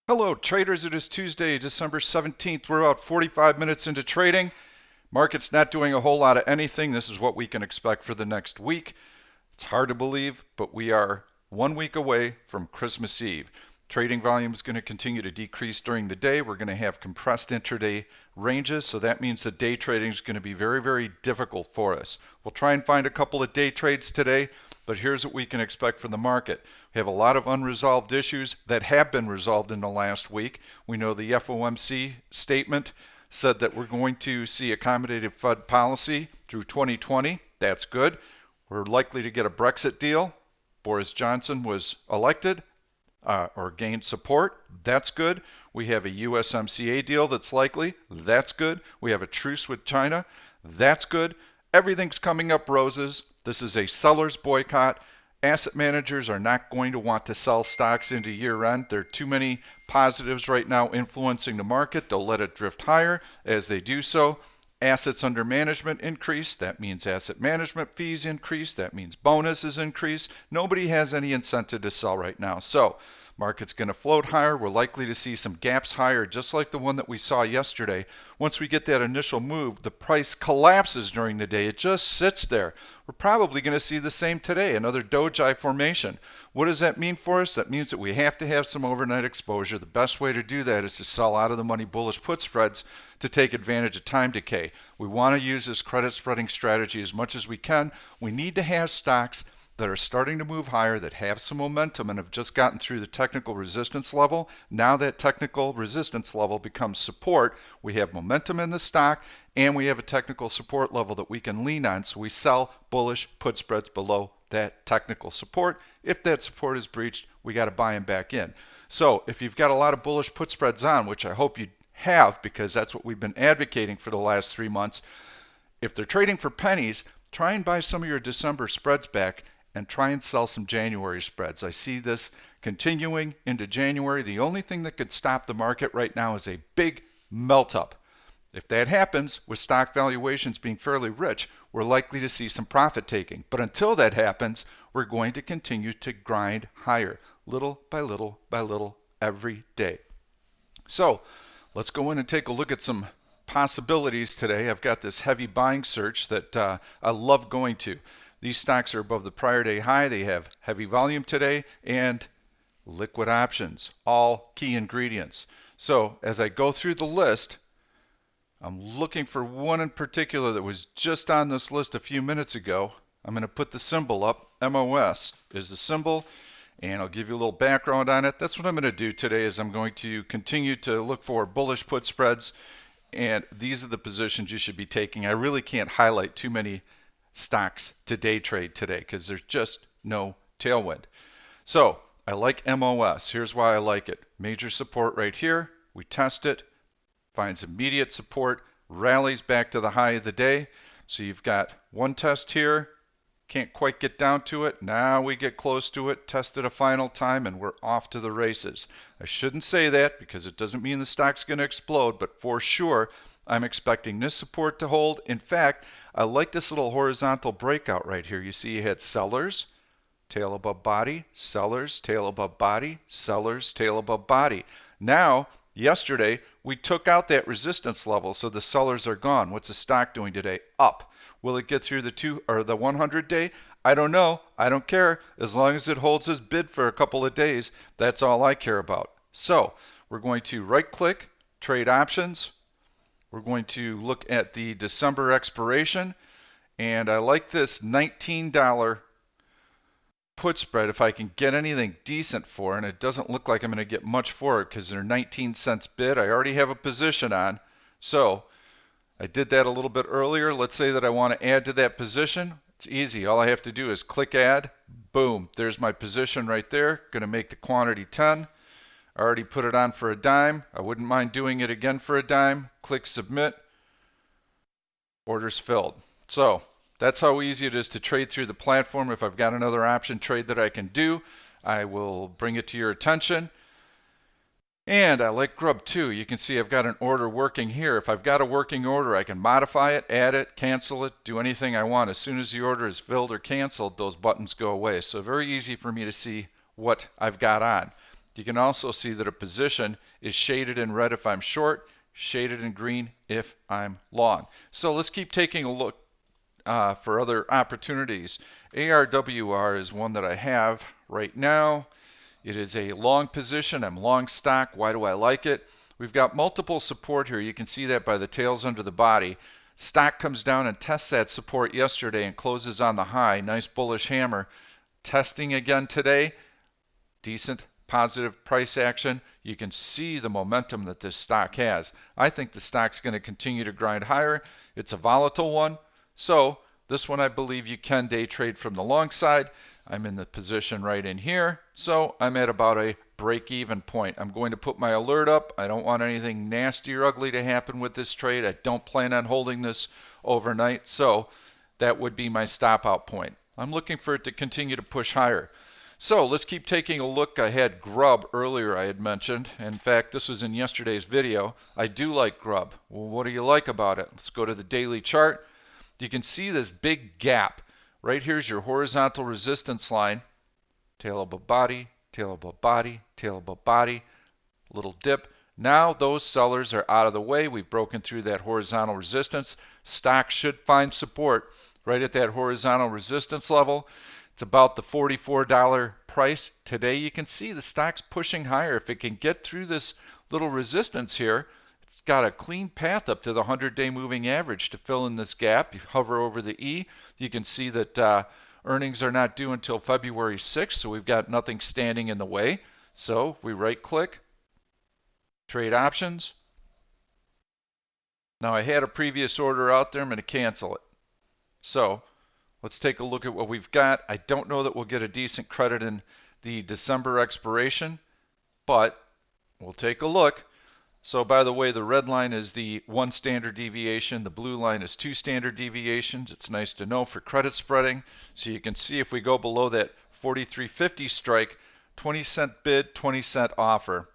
Hello, traders. It is Tuesday, December 17th. We're about 45 minutes into trading. Market's not doing a whole lot of anything. This is what we can expect for the next week. It's hard to believe, but we are 1 week away from Christmas Eve. Trading volume is going to continue to decrease during the day. We're going to have compressed intraday ranges, so that means that day trading is going to be very, very difficult for us. We'll try and find a couple of day trades today, but here's what we can expect from the market. We have a lot of unresolved issues that have been resolved in the last week. We know the FOMC statement said that we're going to see accommodative Fed policy through 2020. That's good. We're likely to get a Brexit deal. Boris Johnson was elected or gained support. That's good. We have a USMCA deal that's likely. That's good. We have a truce with China. That's good. Everything's coming up roses. This is a seller's boycott. Asset managers are not going to want to sell stocks into year end. There are too many positives right now influencing the market. They'll let it drift higher. As they do so, assets under management increase. That means asset management fees increase. That means bonuses increase. Nobody has any incentive to sell right now. So market's going to float higher. We're likely to see some gaps higher, just like the one that we saw yesterday. Once we get that initial move, the price collapses during the day. It just sits there. We're probably going to see the same today, another doji formation. What does that mean for us? That means that we have to have some overnight exposure. The best way to do that is to sell out of the money bullish put spreads to take advantage of time decay. We want to use this credit spreading strategy as much as we can. We need to have stocks that are starting to move higher, that have some momentum and have just gotten through the technical resistance level. Now that technical resistance level becomes support. We have momentum in the stock and we have a technical support level that we can lean on, so we sell bullish put spreads below that technical support. If that support is breached, we got to buy them back in. So if you've got a lot of bullish put spreads on, which I hope you have because that's what we've been advocating for the last 3 months, if they're trading for pennies, try and buy some of your December spreads back and try and sell some January spreads. I see this continuing into January. The only thing that could stop the market right now is a big melt up. If that happens, with stock valuations being fairly rich, we're likely to see some profit taking. But until that happens, we're going to continue to grind higher, little by little by little, every day. So let's go in and take a look at some possibilities today. I've got this heavy buying search that I love going to. These stocks are above the prior day high. They have heavy volume today and liquid options, all key ingredients. So as I go through the list, I'm looking for one in particular that was just on this list a few minutes ago. I'm going to put the symbol up. MOS is the symbol, and I'll give you a little background on it. That's what I'm going to do today is I'm going to continue to look for bullish put spreads, and these are the positions you should be taking. I really can't highlight too many stocks to day trade today because there's just no tailwind. So I like MOS. Here's why I like it. Major support right here. We test it, finds immediate support, rallies back to the high of the day. So you've got one test here, can't quite get down to it. Now we get close to it, test it a final time, and we're off to the races. I shouldn't say that because it doesn't mean the stock's going to explode, but for sure I'm expecting this support to hold. In fact, I like this little horizontal breakout right here. You see you had sellers, tail above body, sellers, tail above body, sellers, tail above body. Now, yesterday, we took out that resistance level, so the sellers are gone. What's the stock doing today? Up. Will it get through the 100 day? I don't know. I don't care. As long as it holds its bid for a couple of days, that's all I care about. So, we're going to right click, trade options. We're going to look at the December expiration, and I like this $19 put spread if I can get anything decent for it, and it doesn't look like I'm going to get much for it because they're 19 cents bid. I already have a position on, so I did that a little bit earlier. Let's say that I want to add to that position. It's easy. All I have to do is click add. Boom. There's my position right there. Going to make the quantity 10. I already put it on for a dime. I wouldn't mind doing it again for a dime. Click submit. Orders filled. So that's how easy it is to trade through the platform. If I've got another option trade that I can do, I will bring it to your attention. And I like Grub too. You can see I've got an order working here. If I've got a working order, I can modify it, add it, cancel it, do anything I want. As soon as the order is filled or canceled, those buttons go away. So very easy for me to see what I've got on. You can also see that a position is shaded in red if I'm short, shaded in green if I'm long. So let's keep taking a look for other opportunities. ARWR is one that I have right now. It is a long position. I'm long stock. Why do I like it? We've got multiple support here. You can see that by the tails under the body. Stock comes down and tests that support yesterday and closes on the high. Nice bullish hammer. Testing again today. Decent positive price action. You can see the momentum that this stock has. I think the stock's going to continue to grind higher. It's a volatile one. So this one I believe you can day trade from the long side. I'm in the position right in here. So I'm at about a break-even point. I'm going to put my alert up. I don't want anything nasty or ugly to happen with this trade. I don't plan on holding this overnight. So that would be my stop out point. I'm looking for it to continue to push higher. So let's keep taking a look. I had Grub earlier I had mentioned. In fact, this was in yesterday's video. I do like Grub. Well, what do you like about it? Let's go to the daily chart. You can see this big gap. Right here's your horizontal resistance line. Tail above body, tail above body, tail above body. Little dip. Now those sellers are out of the way. We've broken through that horizontal resistance. Stock should find support right at that horizontal resistance level. It's about the $44 price. Today you can see the stock's pushing higher. If it can get through this little resistance here, it's got a clean path up to the 100-day moving average to fill in this gap. You hover over the E, you can see that earnings are not due until February 6th, so we've got nothing standing in the way. So we right click, trade options. Now I had a previous order out there, I'm going to cancel it. So let's take a look at what we've got. I don't know that we'll get a decent credit in the December expiration, but we'll take a look. So by the way, the red line is the 1 standard deviation. The blue line is 2 standard deviations. It's nice to know for credit spreading. So you can see if we go below that 43.50 strike, 20-cent bid, 20-cent offer.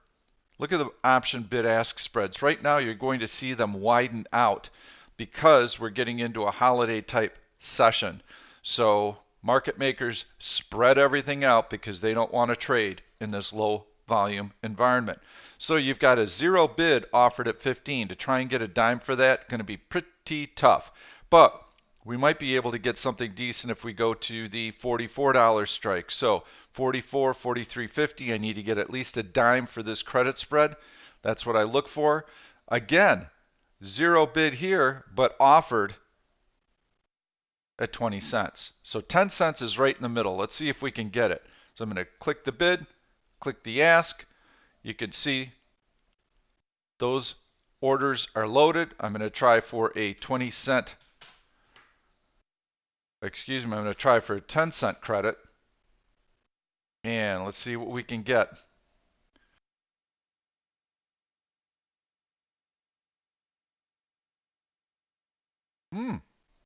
Look at the option bid-ask spreads. Right now you're going to see them widen out because we're getting into a holiday type session. So market makers spread everything out because they don't want to trade in this low volume environment. So you've got a zero bid offered at 15. To try and get a dime for that, going to be pretty tough. But we might be able to get something decent if we go to the $44 strike. So 44, 43.50, I need to get at least a dime for this credit spread. That's what I look for. Again, zero bid here, but offered at 20 cents. So 10 cents is right in the middle. Let's see if we can get it. So I'm going to click the bid, click the ask. You can see those orders are loaded. I'm going to try for a 20-cent, excuse me, I'm going to try for a 10-cent credit. And let's see what we can get.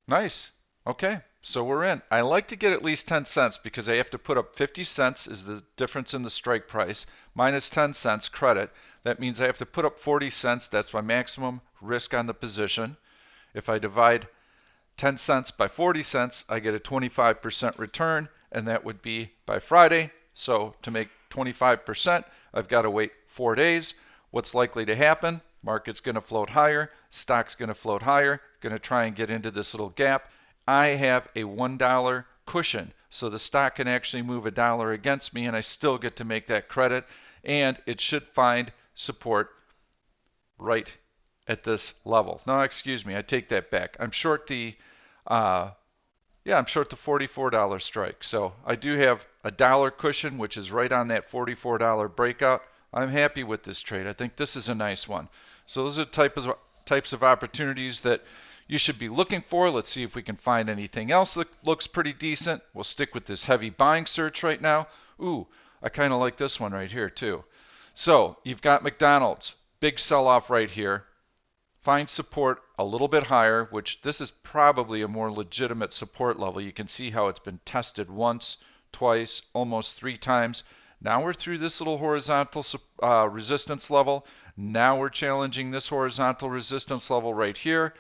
Nice. Okay, so we're in. I like to get at least 10 cents because I have to put up 50 cents is the difference in the strike price minus 10 cents credit. That means I have to put up 40 cents. That's my maximum risk on the position. If I divide 10 cents by 40 cents, I get a 25% return, and that would be by Friday. So to make 25%, I've got to wait 4 days. What's likely to happen? Market's going to float higher, stock's going to float higher, going to try and get into this little gap. I have a $1 cushion, so the stock can actually move $1 against me, and I still get to make that credit, and it should find support right at this level. No, excuse me, I take that back. I'm short the I'm short the $44 strike. So I do have a dollar cushion, which is right on that $44 breakout. I'm happy with this trade. I think this is a nice one. So those are types of opportunities that you should be looking for. Let's see if we can find anything else that looks pretty decent. We'll stick with this heavy buying search right now. Ooh, I kind of like this one right here too. So you've got McDonald's, big sell-off right here. Find support a little bit higher, which this is probably a more legitimate support level. You can see how it's been tested once, twice, almost 3 times. Now we're through this little horizontal resistance level. Now we're challenging this horizontal resistance level right here.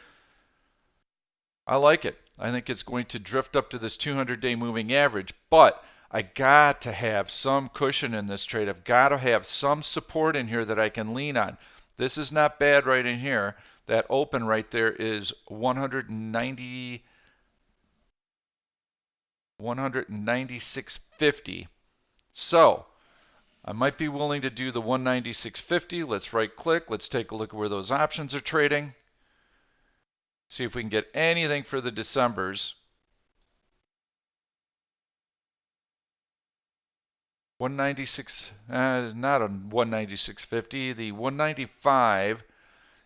I like it. I think it's going to drift up to this 200-day moving average, but I got to have some cushion in this trade. I've got to have some support in here that I can lean on. This is not bad right in here. That open right there is 190, 196.50. So I might be willing to do the 196.50. Let's right click. Let's take a look at where those options are trading. See if we can get anything for the Decembers. 196, not a 196.50, the 195.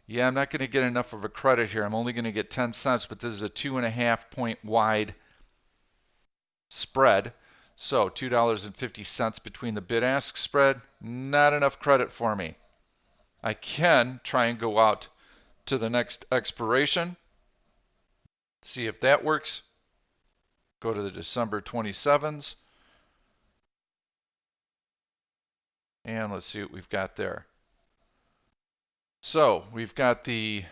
Yeah, I'm not going to get enough of a credit here. I'm only going to get 10 cents, but this is a 2.5 point wide spread. So $2.50 between the bid-ask spread, not enough credit for me. I can try and go out to the next expiration, see if that works. Go to the December 27s. And let's see what we've got there. So we've got the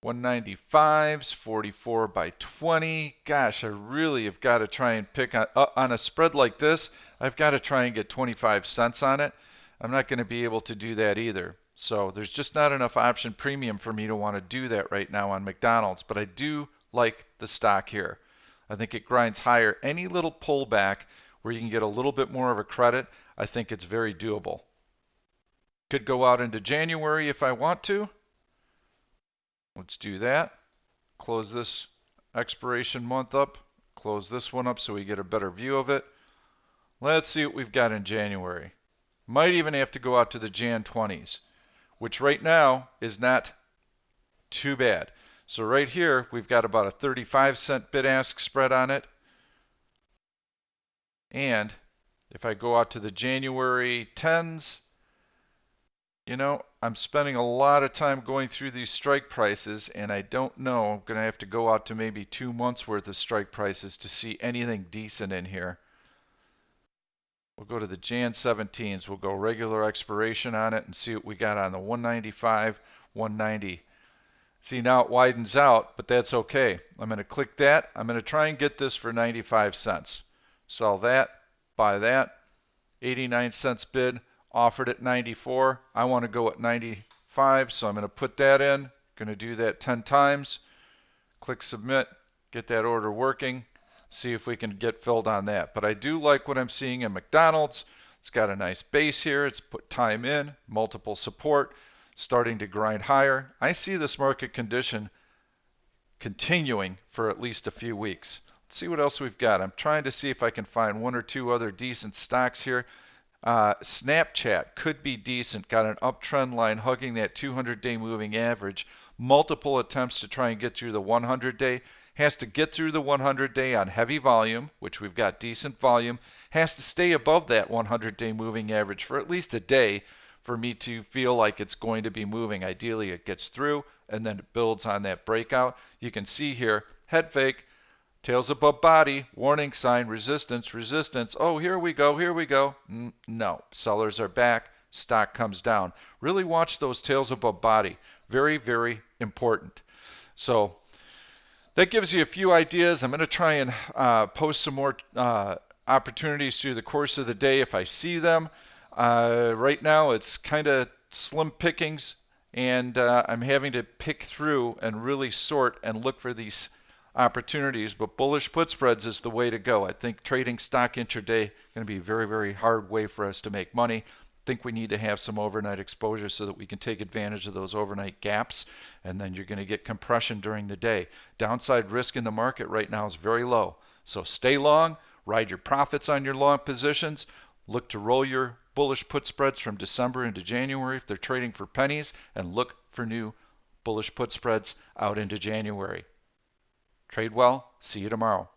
195s, 44 by 20. Gosh, I really have got to try and pick on a spread like this. I've got to try and get 25 cents on it. I'm not going to be able to do that either. So there's just not enough option premium for me to want to do that right now on McDonald's. But I do like the stock here. I think it grinds higher. Any little pullback where you can get a little bit more of a credit, I think it's very doable. Could go out into January if I want to. Let's do that. Close this expiration month up. Close this one up so we get a better view of it. Let's see what we've got in January. Might even have to go out to the Jan 20s, which right now is not too bad. So right here, we've got about a 35-cent bid-ask spread on it. And if I go out to the January 10s, you know, I'm spending a lot of time going through these strike prices, and I don't know. I'm going to have to go out to maybe 2 months worth of strike prices to see anything decent in here. We'll go to the Jan 17s. We'll go regular expiration on it and see what we got on the 195, 190. See, now it widens out, but that's okay. I'm going to click that. I'm going to try and get this for 95 cents. Sell that, buy that. 89 cents bid. Offered at 94. I want to go at 95, so I'm going to put that in. Going to do that 10 times. Click submit. Get that order working. See if we can get filled on that. But I do like what I'm seeing in McDonald's. It's got a nice base here. It's put time in, multiple support, starting to grind higher. I see this market condition continuing for at least a few weeks. Let's see what else we've got. I'm trying to see if I can find one or two other decent stocks here. Snapchat could be decent. Got an uptrend line hugging that 200-day moving average. Multiple attempts to try and get through the 100-day. Has to get through the 100-day on heavy volume, which we've got decent volume. Has to stay above that 100-day moving average for at least a day for me to feel like it's going to be moving. Ideally, it gets through and then it builds on that breakout. You can see here, head fake. Tails above body, warning sign, resistance, resistance. Oh, here we go, here we go. No, sellers are back, stock comes down. Really watch those tails above body. Very, very important. So that gives you a few ideas. I'm going to try and post some more opportunities through the course of the day if I see them. Right now it's kind of slim pickings, and I'm having to pick through and really sort and look for these opportunities, but bullish put spreads is the way to go. I think trading stock intraday is going to be a very, very hard way for us to make money. I think we need to have some overnight exposure so that we can take advantage of those overnight gaps, and then you're going to get compression during the day. Downside risk in the market right now is very low. So stay long, ride your profits on your long positions, look to roll your bullish put spreads from December into January if they're trading for pennies, and look for new bullish put spreads out into January. Trade well. See you tomorrow.